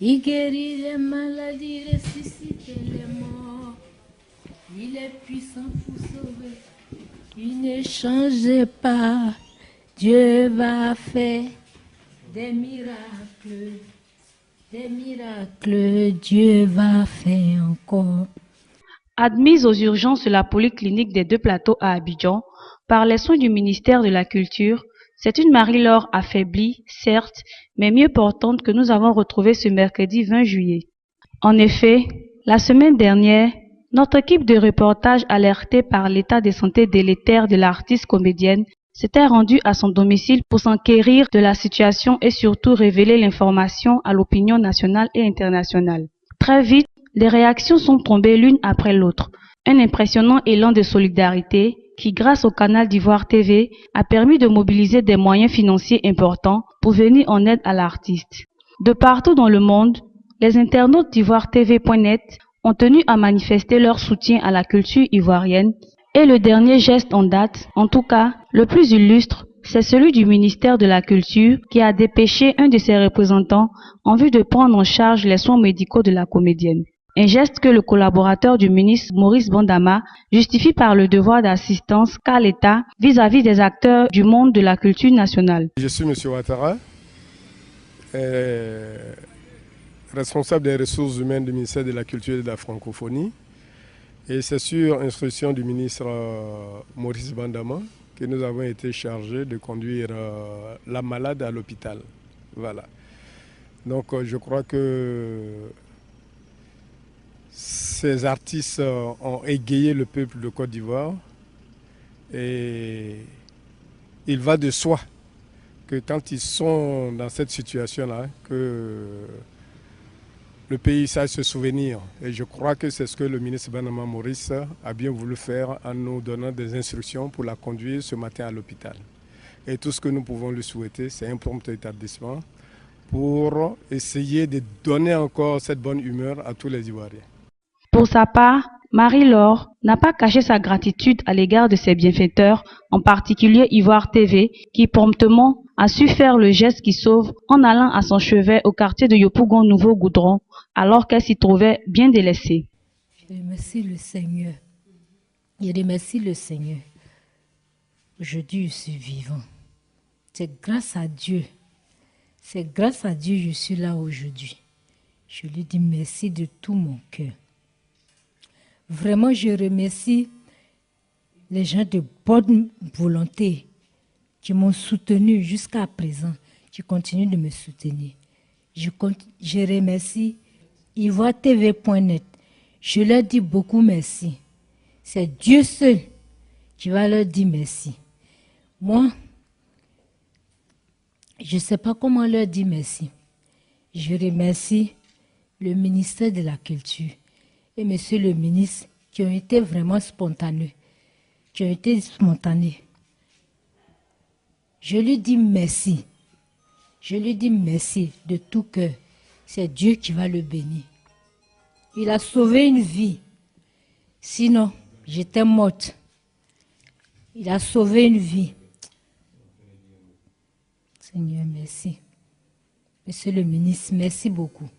Il guérit les maladies, ressuscite les morts. Il est puissant pour sauver. Il ne change pas. Dieu va faire des miracles. Des miracles, Dieu va faire encore. Admise aux urgences de la polyclinique des Deux Plateaux à Abidjan, par les soins du ministère de la Culture, c'est une Marie-Laure affaiblie, certes, mais mieux portante que nous avons retrouvée ce mercredi 20 juillet. En effet, la semaine dernière, notre équipe de reportage alertée par l'état de santé délétère de l'artiste comédienne s'était rendue à son domicile pour s'enquérir de la situation et surtout révéler l'information à l'opinion nationale et internationale. Très vite, les réactions sont tombées l'une après l'autre. Un impressionnant élan de solidarité qui, grâce au canal d'Ivoire TV, a permis de mobiliser des moyens financiers importants pour venir en aide à l'artiste. De partout dans le monde, les internautes d'ivoiretv.net ont tenu à manifester leur soutien à la culture ivoirienne et le dernier geste en date, en tout cas le plus illustre, c'est celui du ministère de la Culture qui a dépêché un de ses représentants en vue de prendre en charge les soins médicaux de la comédienne. Un geste que le collaborateur du ministre Maurice Bandama justifie par le devoir d'assistance qu'a l'État vis-à-vis des acteurs du monde de la culture nationale. Je suis M. Ouattara, responsable des ressources humaines du ministère de la Culture et de la Francophonie. Et c'est sur instruction du ministre Maurice Bandama que nous avons été chargés de conduire la malade à l'hôpital. Voilà. Donc je crois que ces artistes ont égayé le peuple de Côte d'Ivoire et il va de soi que quand ils sont dans cette situation-là, que le pays sache se souvenir. Et je crois que c'est ce que le ministre Bandama Maurice a bien voulu faire en nous donnant des instructions pour la conduire ce matin à l'hôpital. Et tout ce que nous pouvons lui souhaiter, c'est un prompt établissement pour essayer de donner encore cette bonne humeur à tous les Ivoiriens. Pour sa part, Marie-Laure n'a pas caché sa gratitude à l'égard de ses bienfaiteurs, en particulier Ivoire TV, qui promptement a su faire le geste qui sauve en allant à son chevet au quartier de Yopougon Nouveau Goudron, alors qu'elle s'y trouvait bien délaissée. Je remercie le Seigneur. Je remercie le Seigneur. Aujourd'hui, je suis vivant. C'est grâce à Dieu. C'est grâce à Dieu que je suis là aujourd'hui. Je lui dis merci de tout mon cœur. Vraiment, je remercie les gens de bonne volonté qui m'ont soutenu jusqu'à présent, qui continuent de me soutenir. Je remercie ivoiretv.net. Je leur dis beaucoup merci. C'est Dieu seul qui va leur dire merci. Moi, je ne sais pas comment leur dire merci. Je remercie le ministère de la Culture et monsieur le ministre qui ont été vraiment spontanés. Je lui dis merci. Je lui dis merci de tout cœur. C'est Dieu qui va le bénir. Il a sauvé une vie. Sinon, j'étais morte. Il a sauvé une vie. Seigneur, merci. Monsieur le ministre, merci beaucoup.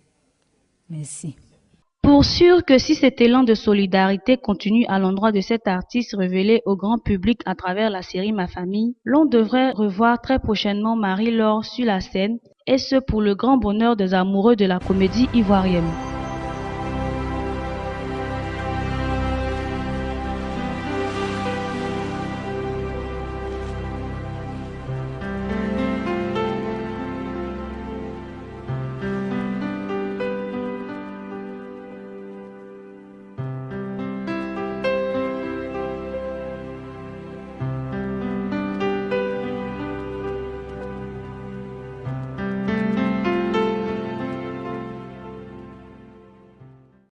Merci. Pour sûr que si cet élan de solidarité continue à l'endroit de cet artiste révélé au grand public à travers la série Ma Famille, l'on devrait revoir très prochainement Marie-Laure sur la scène, et ce pour le grand bonheur des amoureux de la comédie ivoirienne.